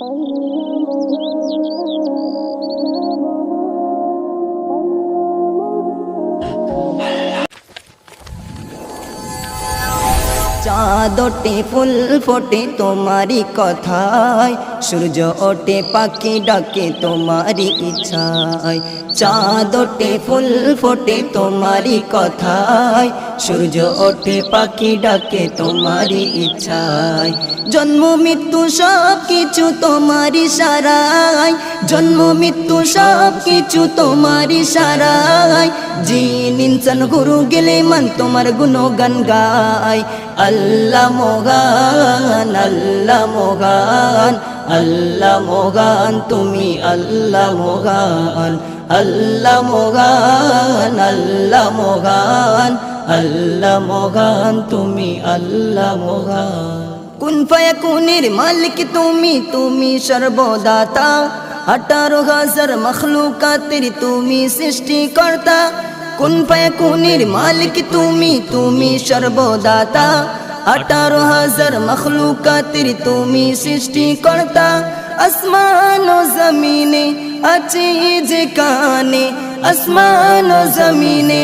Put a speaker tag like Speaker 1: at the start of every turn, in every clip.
Speaker 1: চাঁদ ওঠে ফুল ফোটে তোমারি কথায়, সূর্য ওঠে পাখি ডাকে তোমারি ইচ্ছায়। চাঁদ ওঠে ফুল ফোটে তোমারি কথায়, সূর্য ওঠে পাখি ডাকে তোমারি ইচ্ছায়। জন্ম মৃত্যু সব কিছু তোমারি ইশারায়, জন্ম মৃত্যু সব কিছু তোমারি ইশারায়। জিন ইনসান গুরু গেলে মান তোমার গুণগান গায়। আল্লাহ মোগান, আল্লাহ মোগান, আল্লাহ মোগান তুমি আল্লাহ মোগান। আল্লাহ মোগান, আল্লাহ মোগান, আল্লাহ মোগান তুমি আল্লাহ মোগান। কুন ফায়াকুনের মালিক তুমি, তুমি সর্বদাতা। 18,000 মখলুকাতের তুমি সৃষ্টিকর্তা। কুন ফায়াকুনের মালিক তুমি, তুমি সর্বদাতা। 18,000 মখলুকাতের তুমি সৃষ্টিকর্তা। আসমান ও জমিনে আছে যেখানে, আসমান ও জমিনে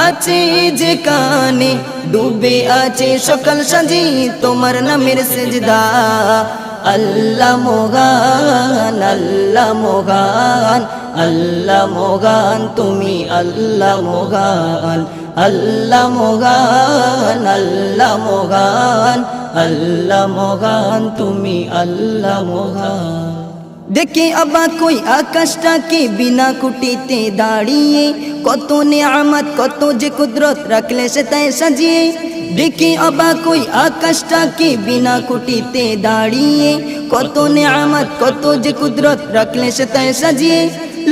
Speaker 1: আছে যেখানে, ডুবে আছে সকল সাজি তোমার নামের সেজদা। আল্লাহ মোগান, আল্লাহ মোগান, আল্লাহ মোগান তুমি আল্লাহ মোগান। আল্লাহ মোগান, আল্লাহ মোগান, আল্লাহ মোগান তুমি আল্লাহ মোগান। দেখে অবাক কই আকাশটাকে বিনা কুটিতে দাঁড়িয়ে, কত নেয়ামত কত যে কুদরত রাখলে সে তাই সাজিয়ে। দেখে অবাক কই আকাশটাকে বিনা কুটিতে দাঁড়িয়ে, কত নেয়ামত কত যে কুদরত রাখলে সে তাই সাজিয়ে।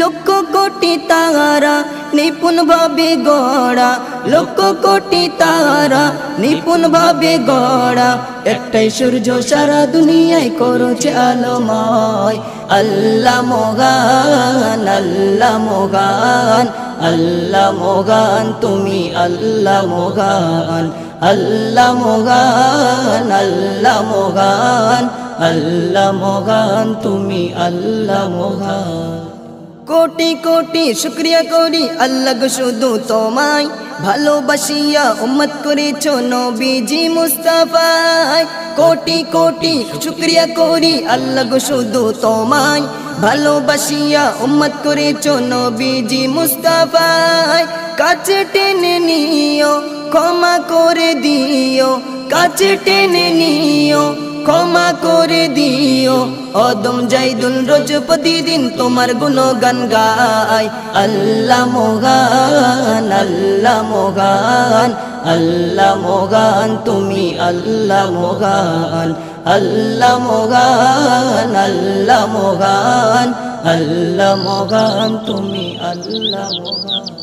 Speaker 1: লক্ষ কোটি তারা নিপুণ ভাবে গড়া, লক্ষ কোটি তারা নিপুণ ভাবে গড়া। একটাই সূর্য সারা দুনিয়ায় করেছে আলোময়। আল্লাহ মোগান, আল্লাহ মোগান, আল্লাহ মোগান তুমি আল্লাহ মোগান। আল্লাহ মোগান, আল্লাহ মোগান, আল্লাহ মোগান তুমি আল্লাহ মোগান। কোটি কোটি শুকরিয়া করি আল্লাহ গো শুধু তোমায়, ভালোবাসিয়া উম্মত করেছো নবীজি মুস্তাফায়। কোটি কোটি শুকরিয়া করি আল্লাহ গো শুধু তোমায়, ভালোবাসিয়া উম্মত করেছো নবীজি মুস্তাফায়। কাছে টেনে নিও ক্ষমা করে দিও, কাছে টেনে নিও ক্ষমা করে দিও। অদম জাইদুল রোজ প্রতিদিন তোমার গুণগান গায়। আল্লাহ মোগান, আল্লাহ মোগান, আল্লাহ মোগান তুমি আল্লাহ মোগান। আল্লাহ মোগান, আল্লাহ মোগান, আল্লাহ মোগান তুমি আল্লাহ মোগান।